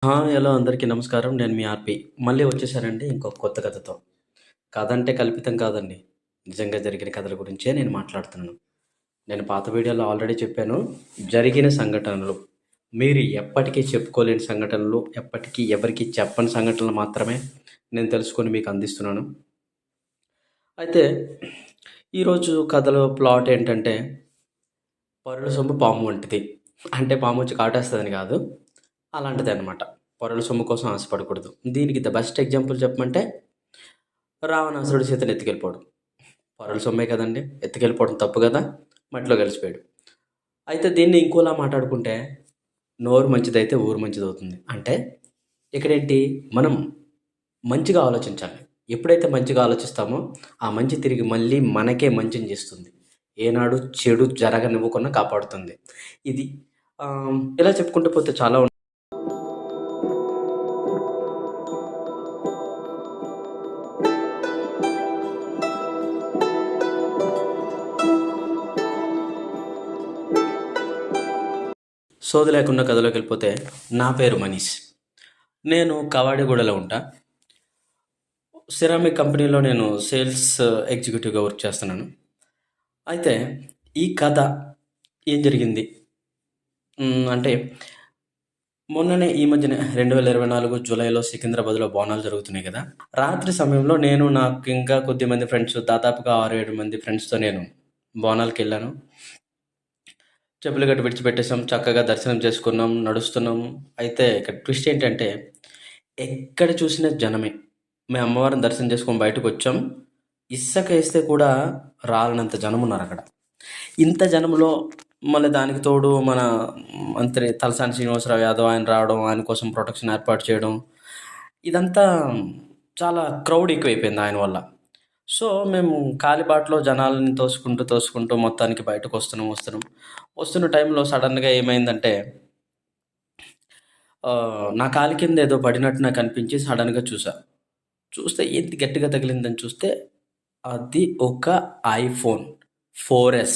Hello అందరికీ నమస్కారం. నేను మీ ఆర్‌పి. మళ్ళీ వచ్చేసానండి ఇంకొక కొత్త కథతో. కథ అంటే కల్పితం కాదండి. నిజంగా జరిగిన కథల గురించే నేను మాట్లాడుతున్నాను. నేను పాత వీడియోలో ఆల్రెడీ చెప్పాను. జరిగిన సంఘటనలు. మీరు ఎప్పటికీ చెప్పుకోలేని సంఘటనలు, ఎప్పటికీ ఎవరికీ చెప్పని సంఘటనలు మాత్రమే నేను తెలుసుకొని మీకు అందిస్తున్నాను. అయితే ఈరోజు కథలో ప్లాట్ ఏంటంటే, పరుల సొమ్ము పాము వంటిది. అంటే పాము వచ్చి కాటేస్తదని కాదు. అలాంటిదనమాట. పరుల సొమ్ము కోసం ఆశపడకూడదు. దీనికి ద బెస్ట్ ఎగ్జాంపుల్ చెప్పమంటే రావణాసురుడు సీతను ఎత్తుకెళ్ళిపోవడం. పరుల సొమ్మే కదండీ! ఎత్తుకెళ్ళిపోవడం తప్పు కదా! మట్టిలో కలిసిపోయాడు. అయితే దీన్ని ఇంకోలా మాట్లాడుకుంటే నోరు మంచిదైతే ఊరు మంచిదవుతుంది. అంటే ఇక్కడేంటి మనం మంచిగా ఆలోచించాలి. ఎప్పుడైతే మంచిగా ఆలోచిస్తామో ఆ మంచి తిరిగి మళ్ళీ మనకే మంచిని చేస్తుంది. ఏనాడు చెడు జరగనివ్వకుండా కాపాడుతుంది. ఇది ఇలా చెప్పుకుంటూ పోతే చాలా సోది లేకుండా కథలోకి వెళ్ళిపోతే నా పేరు మనీష్. నేను కవాడిగూడలో ఉంటా. సిరామిక్ కంపెనీలో నేను సేల్స్ ఎగ్జిక్యూటివ్గా వర్క్ చేస్తున్నాను. అయితే ఈ కథ ఏం జరిగింది అంటే మొన్ననే ఈ మధ్యనే 2024 జూలైలో సికింద్రాబాద్లో బోనాలు జరుగుతున్నాయి కదా. రాత్రి సమయంలో నేను నాకు ఇంకా కొద్దిమంది ఫ్రెండ్స్, దాదాపుగా 6-7 మంది ఫ్రెండ్స్తో నేను బోనాలకు వెళ్ళాను. చెప్పులు గట్టు విడిచిపెట్టేసాం, చక్కగా దర్శనం చేసుకున్నాం, నడుస్తున్నాం. అయితే ఇక్కడ ట్విస్ట్ ఏంటంటే ఎక్కడ చూసినా జనమే. మేము అమ్మవారిని దర్శనం చేసుకొని బయటకు వచ్చాం. ఇసుక వేస్తే కూడా రాలనంత జనం ఉన్నారు అక్కడ. ఇంత జనంలో మళ్ళీ దానికి తోడు మన మంత్రి తలసాని శ్రీనివాసరావు యాదవ్ ఆయన రావడం, ఆయన కోసం ప్రొటెక్షన్ ఏర్పాటు చేయడం, ఇదంతా చాలా క్రౌడ్ ఎక్కువైపోయింది ఆయన వల్ల. సో మేము కాలిబాటలో జనాలని తోసుకుంటూ మొత్తానికి బయటకు వస్తున్న టైంలో సడన్గా ఏమైందంటే నా కాలి కింద ఏదో పడినట్టు నాకు అనిపించి సడన్గా చూస్తే ఏంటి గట్టిగా తగిలిందని చూస్తే అది ఒక ఐఫోన్ 4S.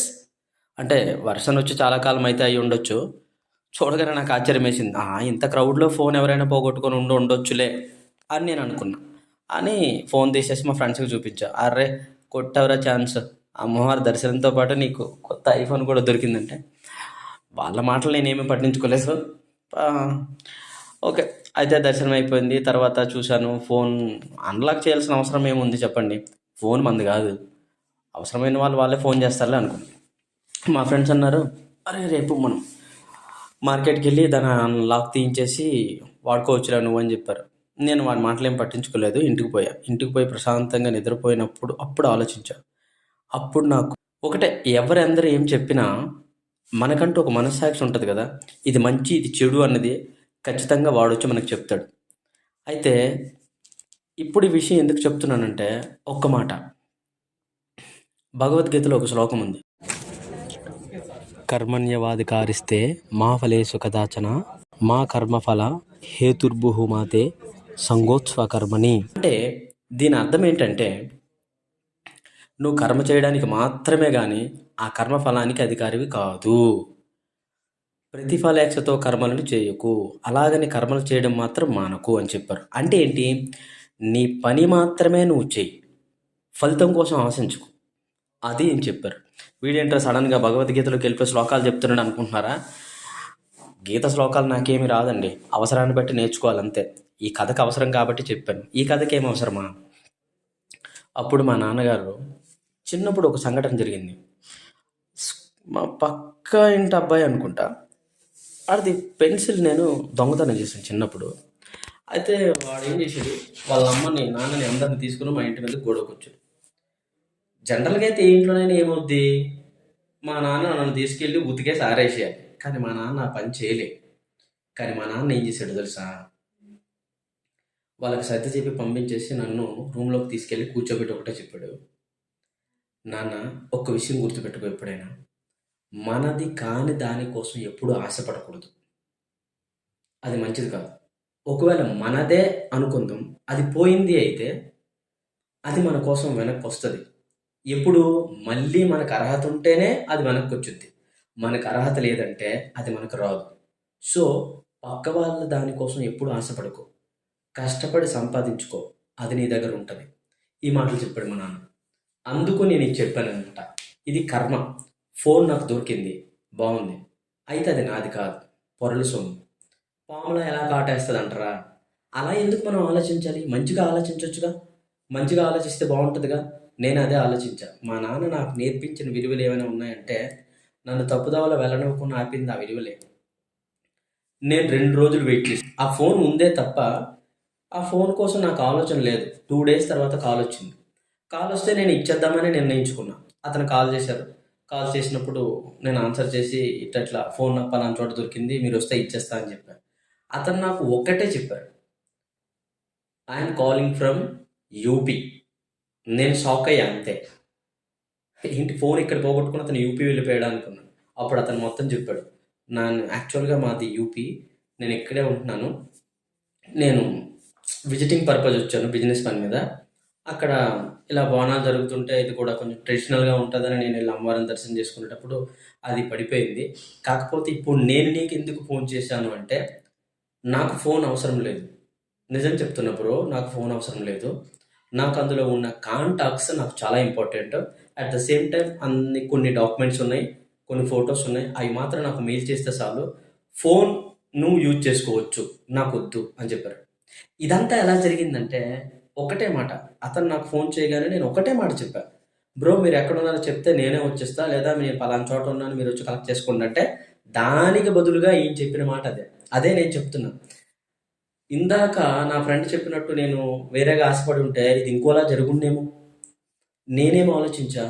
అంటే వర్షన్ వచ్చి చాలా కాలం అయితే అయి ఉండొచ్చు. చూడగానే నాకు ఆశ్చర్యం వేసింది. ఇంత క్రౌడ్లో ఫోన్ ఎవరైనా పోగొట్టుకొని ఉండొచ్చులే అని నేను అనుకున్నా. అని ఫోన్ తీసేసి మా ఫ్రెండ్స్కి చూపించా. అర్రే కొట్టవరా ఛాన్స్, అమ్మవారి దర్శనంతో పాటు నీకు కొత్త ఐఫోన్ కూడా దొరికిందంటే వాళ్ళ మాటలు నేనేమీ పట్టించుకోలేదు. ఓకే, అయితే దర్శనం అయిపోయింది. తర్వాత చూశాను, ఫోన్ అన్లాక్ చేయాల్సిన అవసరం ఏముంది చెప్పండి. ఫోన్ మంది కాదు, అవసరమైన వాళ్ళే ఫోన్ చేస్తారులే అనుకున్నాను. మా ఫ్రెండ్స్ అన్నారు, అరే రేపు మనం మార్కెట్కి వెళ్ళి దాన్ని లాక్ తీయించేసి వాడుకోవచ్చురా నువ్వు అని చెప్పారు. నేను వాడి మాటలు ఏం పట్టించుకోలేదు. ఇంటికి పోయి ప్రశాంతంగా నిద్రపోయినప్పుడు అప్పుడు ఆలోచించాను. అప్పుడు నాకు ఒకటే, ఎవరందరూ ఏం చెప్పినా మనకంటూ ఒక మనస్సాక్షి ఉంటుంది కదా. ఇది మంచి ఇది చెడు అన్నది ఖచ్చితంగా వాడొచ్చి మనకు చెప్తాడు. అయితే ఇప్పుడు ఈ విషయం ఎందుకు చెప్తున్నానంటే ఒక్క మాట, భగవద్గీతలో ఒక శ్లోకం ఉంది, కర్మణ్యవాధికారిస్తే మా ఫలేషు కదాచన మా కర్మఫల హేతుర్భుమాతే సంగోత్స్వ కర్మని. అంటే దీని అర్థం ఏంటంటే నువ్వు కర్మ చేయడానికి మాత్రమే కానీ ఆ కర్మఫలానికి అధికారివి కాదు. ప్రతిఫలేక్షతో కర్మలను చేయకు, అలాగని కర్మలు చేయడం మాత్రం మానకు అని చెప్పారు. అంటే ఏంటి, నీ పని మాత్రమే నువ్వు చెయ్యి, ఫలితం కోసం ఆశించుకు, అది అని చెప్పారు. వీడేంటో సడన్గా భగవద్గీతలోకి వెళ్ళిపోయి శ్లోకాలు చెప్తున్నాడు అనుకుంటున్నారా? గీత శ్లోకాలు నాకేమీ రాదండి, అవసరాన్ని బట్టి నేర్చుకోవాలంతే. ఈ కథకు అవసరం కాబట్టి చెప్పాను. ఈ కథకి ఏం అవసరమా? అప్పుడు మా నాన్నగారు చిన్నప్పుడు ఒక సంఘటన జరిగింది. మా పక్క ఇంటి అబ్బాయి అనుకుంటా, అది పెన్సిల్ నేను దొంగతనం చేశాను చిన్నప్పుడు. అయితే వాడు ఏం చేశాడు, వాళ్ళ అమ్మని నాన్నని అందరిని తీసుకుని మా ఇంటి మీద గొడవకొచ్చాడు. జనరల్గా అయితే ఏ ఇంట్లోనైనా ఏమవుద్ది, మా నాన్న నన్ను తీసుకెళ్ళి ఉతికేసి ఆరేసేయాలి. కానీ మా నాన్న ఆ పని చేయలే. కానీ మా నాన్న ఏం చేశాడు తెలుసా, వాళ్ళకి సర్ది చెప్పి పంపించేసి నన్ను రూమ్లోకి తీసుకెళ్ళి కూర్చోబెట్టి ఒకటే చెప్పాడు, నాన్న ఒక్క విషయం గుర్తుపెట్టుకో, ఎప్పుడైనా మనది కాని దానికోసం ఎప్పుడూ ఆశపడకూడదు, అది మంచిది కాదు. ఒకవేళ మనదే అనుకుందాం, అది పోయింది అయితే అది మన కోసం వెనక్కి వస్తుంది. ఎప్పుడు మళ్ళీ మనకు అర్హత ఉంటేనే అది వెనక్కి వచ్చుద్ది, మనకు అర్హత లేదంటే అది మనకు రాదు. సో పక్క వాళ్ళ దానికోసం ఎప్పుడు ఆశపడకు. కష్టపడి సంపాదించుకో. అది నీ దగ్గర ఉంటది. ఈ మాటలు చెప్పాడు మా నాన్న. అందుకు నేను ఇది చెప్పాననమాట. ఇది కర్మ. ఫోన్ నాకు దొరికింది. బావుంది. అయితే అది నాది కాదు. పొరలు సొమ్ము. పాములా ఎలా కాటేస్తదంటారా? అలా ఎందుకు మనం ఆలోచించాలి? మంచిగా ఆలోచించొచ్చుగా. మంచిగా ఆలోచిస్తే బావుంటదిగా. నేను అదే ఆలోచించా. మా నాన్న నాకు నేర్పించిన విలువలు ఏమైనా ఉన్నాయంటే, నన్ను తప్పుదోవలో వెళ్ళనివ్వకుండా ఆపింది ఆ విలువలే. నేను 2 రోజులు వెయిట్ చేశా. ఆ ఫోన్ ఉందే తప్ప, ఆ ఫోన్ కోసం నాకు ఆలోచన లేదు. 2 డేస్ తర్వాత కాలొచ్చింది. కాలొస్తే నేను ఇచ్చేద్దామని నిర్ణయించుకున్నా. అతను కాల్ చేశారు. కాల్ చేసినప్పుడు నేను ఆన్సర్ చేసి, ఇట్లా ఫోన్ నాకు పలానా చోట దొరికింది. మీరొస్తే ఇచ్చేస్తా అని చెప్పా. అతను నాకు ఒక్కటే చెప్పారు. I'm calling from UP. నేను షాక్ అయ్యా అంతే. ఏంటి ఫోన్ ఇక్కడ పోగొట్టుకొని అతను యూపీ వెళ్ళిపోయాడా అనుకున్నాను. అప్పుడు అతను మొత్తం చెప్పాడు. యాక్చువల్‌గా మాది యూపీ. నేను ఇక్కడే ఉంటున్నాను. నేను విజిటింగ్ పర్పస్ వచ్చాను బిజినెస్ పని మీద. అక్కడ ఇలా బోనాలు జరుగుతుంటే ఇది కూడా కొంచెం ట్రెడిషనల్‌గా ఉంటదని నేను ఎళ్లి అమ్మవారిని దర్శనం చేసుకునేటప్పుడు అది పడిపోయింది. కాకపోతే ఇప్పుడు నేను నీకెందుకు ఫోన్ చేశాను అంటే, నాకు ఫోన్ అవసరం లేదు. నిజం చెప్తున్నా బ్రో. నాకు ఫోన్ అవసరం లేదు. నాకు అందులో ఉన్న కాంటాక్ట్స్ నాకు చాలా important. At the same time కొన్ని డాక్యుమెంట్స్ ఉన్నాయి. కొన్ని ఫోటోస్ ఉన్నాయి. అవి మాత్రం నాకు మెయిల్ చేస్తే చాలు. ఫోన్ నువ్వు యూజ్ చేసుకోవచ్చు. నాకొద్దు అని చెప్పారు. ఇదంతా ఎలా జరిగిందంటే ఒకటే మాట. అతను నాకు ఫోన్ చేయగానే నేను ఒకటే మాట చెప్పా. బ్రో మీరు ఎక్కడున్నారో చెప్తే నేనే వచ్చేస్తా. లేదా నేను పలానా చోట ఉన్నాను మీరొచ్చి కలెక్ట్ చేసుకోండి అంటే, దానికి బదులుగా ఈయన చెప్పిన మాట అదే. అదే నేను చెప్తున్నా. ఇందాక నా ఫ్రెండ్ చెప్పినట్టు నేను వేరేగా ఆశపడి ఉంటే ఇది ఇంకోలా జరుగుండేమో. నేనేం ఆలోచించా,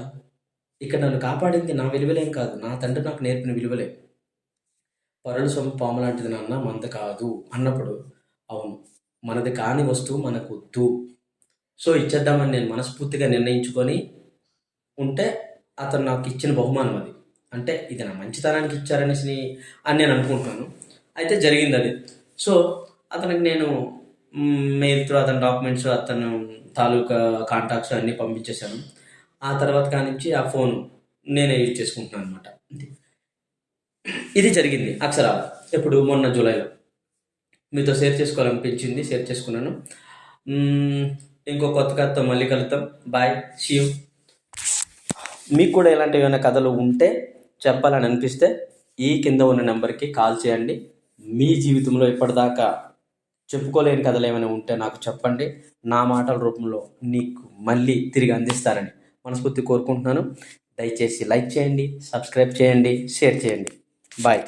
ఇక్కడ నన్ను కాపాడింది నా విలువలేం కాదు. నా తండ్రి నాకు నేర్పిన విలువలే. పరుల సొమ్ము పాములాంటిది నాన్న మనది కాదు అన్నప్పుడు, అవును మనది కాని వస్తువు మనకొద్దు. సో ఇచ్చేద్దామని నేను మనస్ఫూర్తిగా నిర్ణయించుకొని ఉంటే, అతను నాకు ఇచ్చిన బహుమానం అది. అంటే ఇది నా మంచితనానికి ఇచ్చారనేసి అని నేను అనుకుంటున్నాను. అయితే జరిగిందది. సో అతనికి నేను మెయిల్ త్రూ అతని డాక్యుమెంట్స్, అతను తాలూకా కాంటాక్ట్స్ అన్నీ పంపించేశాను. ఆ తర్వాత కానించి ఆ ఫోన్ నేనే యూజ్ చేసుకుంటున్నాను అనమాట. ఇది జరిగింది అక్షరాల. ఎప్పుడు మొన్న జూలైలో. మీతో షేర్ చేసుకోవాలనిపించింది, షేర్ చేసుకున్నాను. ఇంకో కొత్త కథతో మళ్ళీ కలుద్దాం. బాయ్. See you. మీకు కూడా ఇలాంటి ఏమైనా కథలు ఉంటే చెప్పాలని అనిపిస్తే ఈ కింద ఉన్న నెంబర్కి కాల్ చేయండి. మీ జీవితంలో ఇప్పటిదాకా చెప్పుకోలేని కథలు ఏమైనా ఉంటే నాకు చెప్పండి. నా మాటల రూపంలో నీకు మళ్ళీ తిరిగి అందిస్తారని మనస్ఫూర్తి కోరుకుంటున్నాను. దయచేసి లైక్ చేయండి, సబ్స్క్రైబ్ చేయండి, షేర్ చేయండి. బాయ్.